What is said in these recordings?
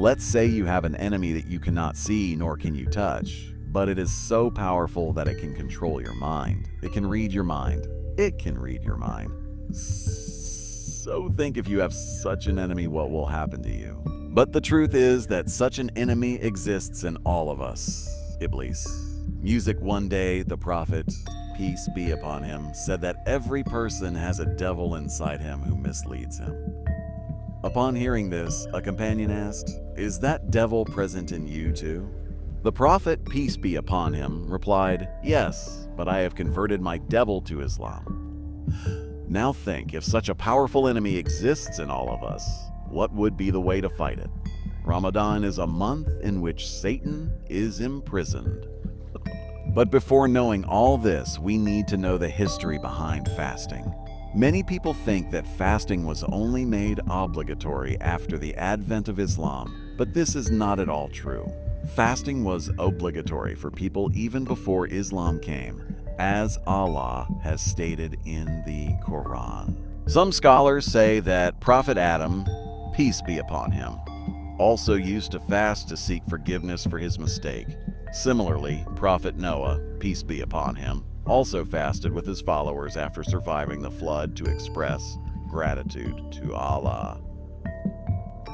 Let's say you have an enemy that you cannot see nor can you touch, but it is so powerful that it can control your mind. It can read your mind. It can read your mind. So think, if you have such an enemy, what will happen to you? But the truth is that such an enemy exists in all of us. Iblis. Music one day, the prophet, peace be upon him, said that every person has a devil inside him who misleads him. Upon hearing this, a companion asked, "Is that devil present in you too?" The prophet, peace be upon him, replied, "Yes, but I have converted my devil to Islam." Now think, if such a powerful enemy exists in all of us, what would be the way to fight it? Ramadan is a month in which Satan is imprisoned. But before knowing all this, we need to know the history behind fasting. Many people think that fasting was only made obligatory after the advent of Islam, but this is not at all true. Fasting was obligatory for people even before Islam came, as Allah has stated in the Quran. Some scholars say that Prophet Adam, peace be upon him, also used to fast to seek forgiveness for his mistake. Similarly, Prophet Noah, peace be upon him, also fasted with his followers after surviving the flood to express gratitude to Allah.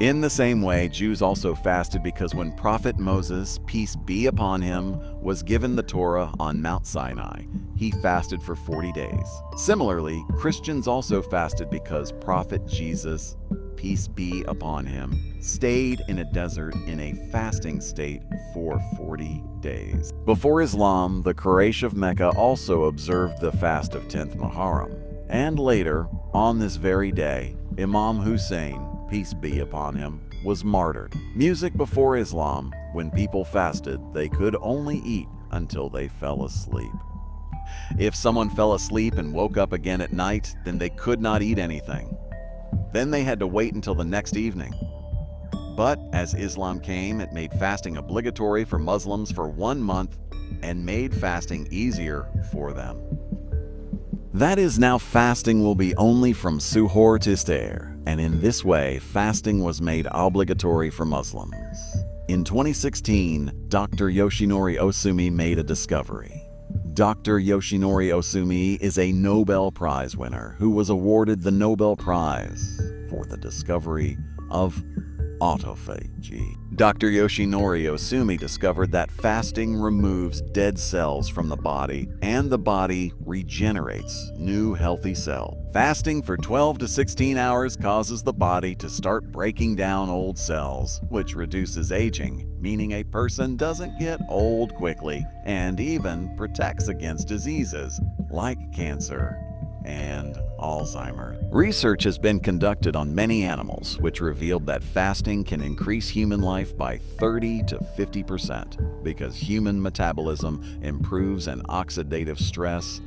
In the same way, Jews also fasted because when Prophet Moses, peace be upon him, was given the Torah on Mount Sinai, he fasted for 40 days. Similarly, Christians also fasted because Prophet Jesus, peace be upon him, stayed in a desert in a fasting state for 40 days. Before Islam, the Quraysh of Mecca also observed the fast of 10th Muharram. And later, on this very day, Imam Hussein, peace be upon him, was martyred. Music before Islam, when people fasted, they could only eat until they fell asleep. If someone fell asleep and woke up again at night, then they could not eat anything. Then they had to wait until the next evening. But as Islam came, it made fasting obligatory for Muslims for 1 month and made fasting easier for them. That is, now fasting will be only from Suhoor to Iftar, and in this way, fasting was made obligatory for Muslims. In 2016, Dr. Yoshinori Ohsumi made a discovery. Dr. Yoshinori Ohsumi is a Nobel Prize winner who was awarded the Nobel Prize for the discovery of autophagy. Dr. Yoshinori Ohsumi discovered that fasting removes dead cells from the body and the body regenerates new healthy cells. Fasting for 12 to 16 hours causes the body to start breaking down old cells, which reduces aging, meaning a person doesn't get old quickly, and even protects against diseases like cancer and Alzheimer's. Research has been conducted on many animals, which revealed that fasting can increase human life by 30 to 50% because human metabolism improves and oxidative stress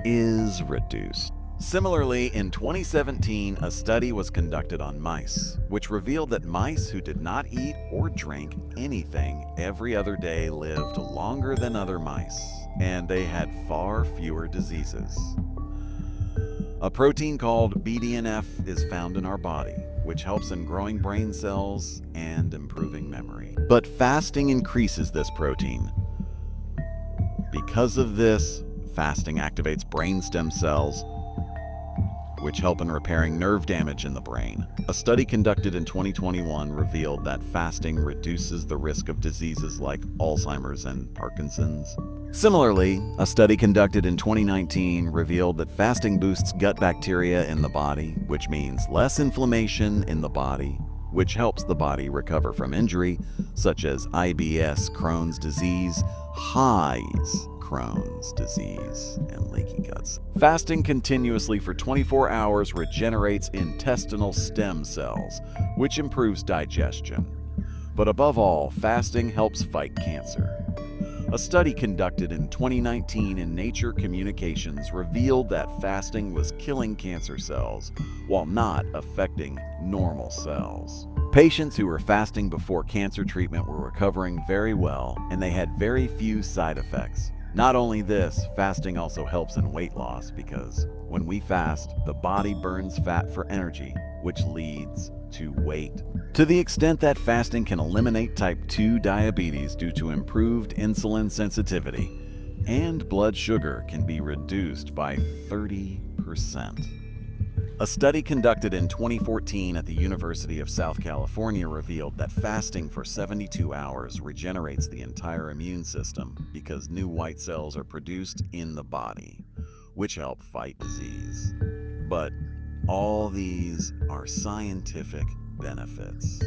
is reduced. Similarly, in 2017, a study was conducted on mice, which revealed that mice who did not eat or drink anything every other day lived longer than other mice, and they had far fewer diseases. A protein called BDNF is found in our body, which helps in growing brain cells and improving memory. But fasting increases this protein. Because of this, fasting activates brain stem cells, which help in repairing nerve damage in the brain. A study conducted in 2021 revealed that fasting reduces the risk of diseases like Alzheimer's and Parkinson's. Similarly, a study conducted in 2019 revealed that fasting boosts gut bacteria in the body, which means less inflammation in the body, which helps the body recover from injury, such as IBS, Crohn's disease, highs, Crohn's disease, and leaky guts. Fasting continuously for 24 hours regenerates intestinal stem cells, which improves digestion. But above all, fasting helps fight cancer. A study conducted in 2019 in Nature Communications revealed that fasting was killing cancer cells while not affecting normal cells. Patients who were fasting before cancer treatment were recovering very well, and they had very few side effects. Not only this, fasting also helps in weight loss because when we fast, the body burns fat for energy, which leads to weight. To the extent that fasting can eliminate type 2 diabetes due to improved insulin sensitivity, and blood sugar can be reduced by 30%. A study conducted in 2014 at the University of South California revealed that fasting for 72 hours regenerates the entire immune system because new white cells are produced in the body, which help fight disease. But all these are scientific benefits.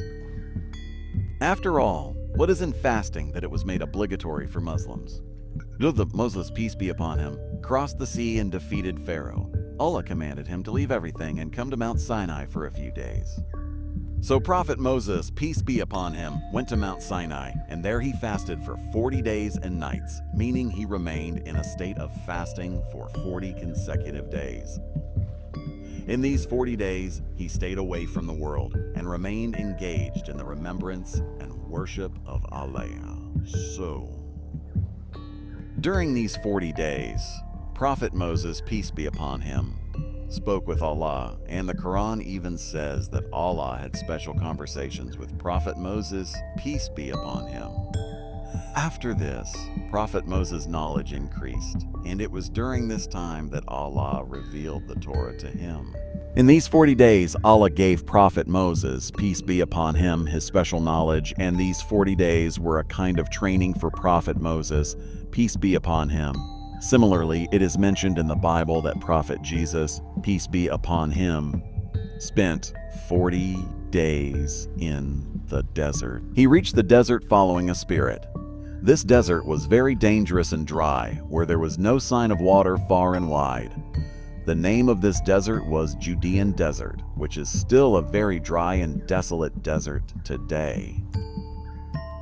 After all, what is in fasting that it was made obligatory for Muslims? Moses, peace be upon him, crossed the sea and defeated Pharaoh. Allah commanded him to leave everything and come to Mount Sinai for a few days. So Prophet Moses, peace be upon him, went to Mount Sinai, and there he fasted for 40 days and nights, meaning he remained in a state of fasting for 40 consecutive days. In these 40 days, he stayed away from the world and remained engaged in the remembrance and worship of Allah. During these 40 days, Prophet Moses, peace be upon him, spoke with Allah, and the Quran even says that Allah had special conversations with Prophet Moses, peace be upon him. After this, Prophet Moses' knowledge increased, and it was during this time that Allah revealed the Torah to him. In these 40 days, Allah gave Prophet Moses, peace be upon him, his special knowledge, and these 40 days were a kind of training for Prophet Moses, peace be upon him. Similarly, it is mentioned in the Bible that Prophet Jesus, peace be upon him, spent 40 days in the desert. He reached the desert following a spirit. This desert was very dangerous and dry, where there was no sign of water far and wide. The name of this desert was Judean Desert, which is still a very dry and desolate desert today.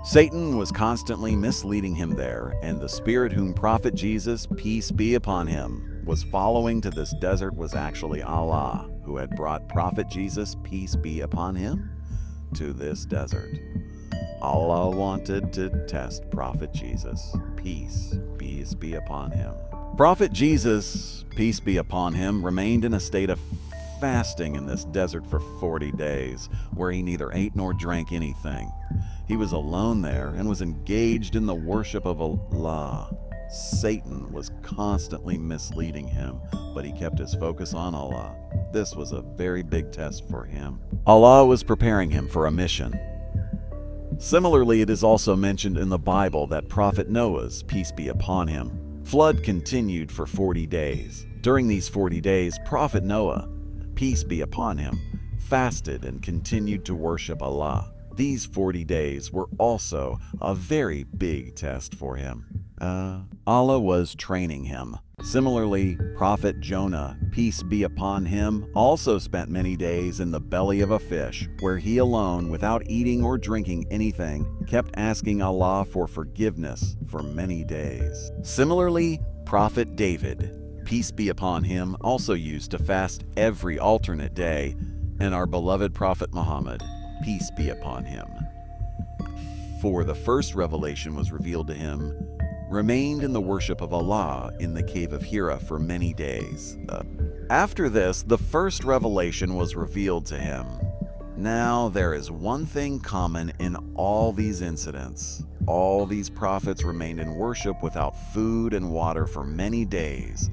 Satan was constantly misleading him there, and the spirit whom Prophet Jesus, peace be upon him, was following to this desert was actually Allah, who had brought Prophet Jesus, peace be upon him, to this desert. Allah wanted to test Prophet Jesus, peace be upon him. Prophet Jesus, peace be upon him, remained in a state of fasting in this desert for 40 days, where he neither ate nor drank anything. He was alone there and was engaged in the worship of Allah. Satan was constantly misleading him, but he kept his focus on Allah. This was a very big test for him. Allah was preparing him for a mission. Similarly, it is also mentioned in the Bible that Prophet Noah's, peace be upon him, flood continued for 40 days. During these 40 days, Prophet Noah, peace be upon him, fasted and continued to worship Allah. These 40 days were also a very big test for him. Allah was training him. Similarly, Prophet Jonah, peace be upon him, also spent many days in the belly of a fish, where he alone, without eating or drinking anything, kept asking Allah for forgiveness for many days. Similarly, Prophet David, peace be upon him, also used to fast every alternate day, and our beloved Prophet Muhammad, peace be upon him, for the first revelation was revealed to him, remained in the worship of Allah in the cave of Hira for many days. After this, the first revelation was revealed to him. Now, there is one thing common in all these incidents. All these prophets remained in worship without food and water for many days,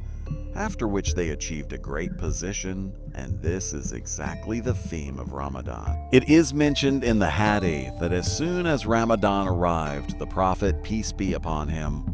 after which they achieved a great position, and this is exactly the theme of Ramadan. It is mentioned in the Hadith that as soon as Ramadan arrived, the Prophet, peace be upon him,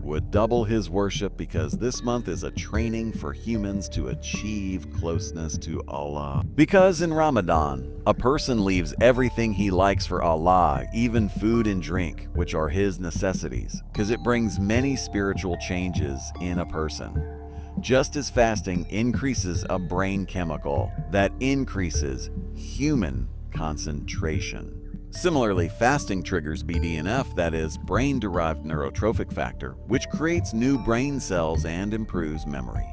would double his worship because this month is a training for humans to achieve closeness to Allah. Because in Ramadan, a person leaves everything he likes for Allah, even food and drink, which are his necessities, because it brings many spiritual changes in a person. Just as fasting increases a brain chemical that increases human concentration. Similarly, fasting triggers BDNF, that is, brain-derived neurotrophic factor, which creates new brain cells and improves memory.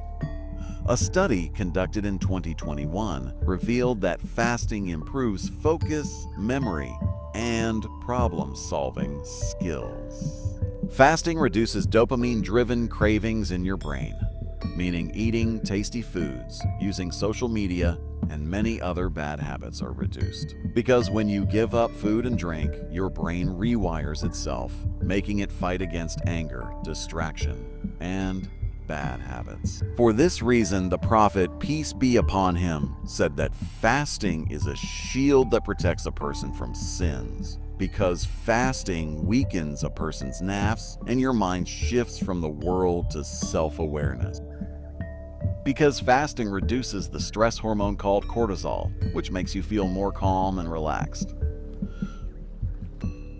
A study conducted in 2021 revealed that fasting improves focus, memory, and problem-solving skills. Fasting reduces dopamine-driven cravings in your brain, meaning eating tasty foods, using social media, and many other bad habits are reduced. Because when you give up food and drink, your brain rewires itself, making it fight against anger, distraction, and bad habits. For this reason, the prophet, peace be upon him, said that fasting is a shield that protects a person from sins. Because fasting weakens a person's nafs and your mind shifts from the world to self-awareness. Because fasting reduces the stress hormone called cortisol, which makes you feel more calm and relaxed.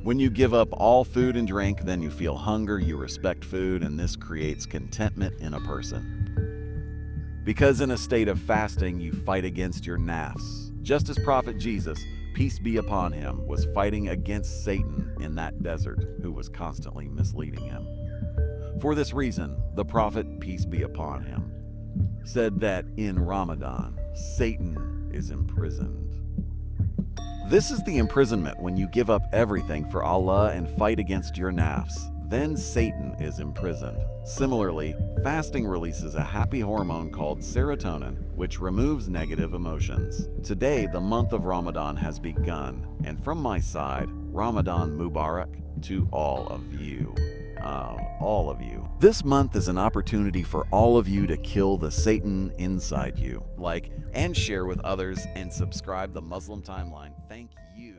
When you give up all food and drink, then you feel hunger, you respect food, and this creates contentment in a person. Because in a state of fasting, you fight against your nafs. Just as Prophet Jesus, peace be upon him, was fighting against Satan in that desert, who was constantly misleading him. For this reason, the prophet, peace be upon him, said that in Ramadan, Satan is imprisoned. This is the imprisonment when you give up everything for Allah and fight against your nafs. Then Satan is imprisoned. Similarly, fasting releases a happy hormone called serotonin, which removes negative emotions. Today, the month of Ramadan has begun, and from my side, Ramadan Mubarak to all of you. All of you. This month is an opportunity for all of you to kill the Satan inside you. Like and share with others and subscribe the Muslim Timeline. Thank you.